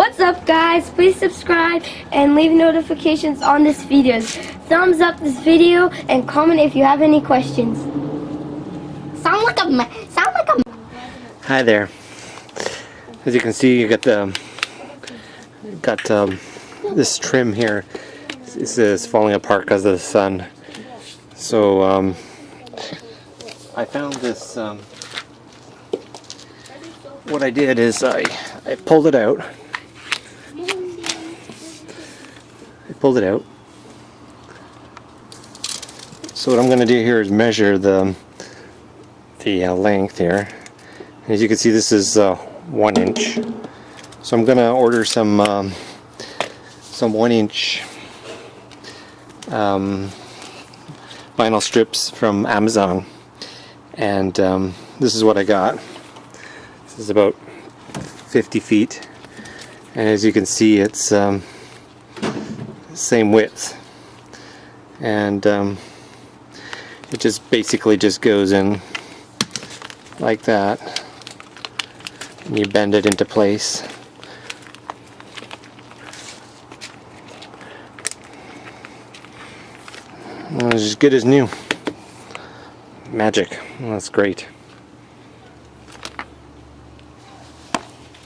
What's up, guys? Please subscribe and leave notifications on this video. Thumbs up this video and comment if you have any questions. Sound like a Hi there. As you can see, you got this trim here. This is falling apart because of the sun. So I found this. What I did is I pulled it out. So what I'm going to do here is measure the length here. As you can see, this is 1 inch. So I'm going to order some 1 inch vinyl strips from Amazon, and this is what I got. This is about 50 feet, and as you can see, it's same width, and it just basically just goes in like that, and you bend it into place. Well, it's as good as new. Magic. Well, that's great.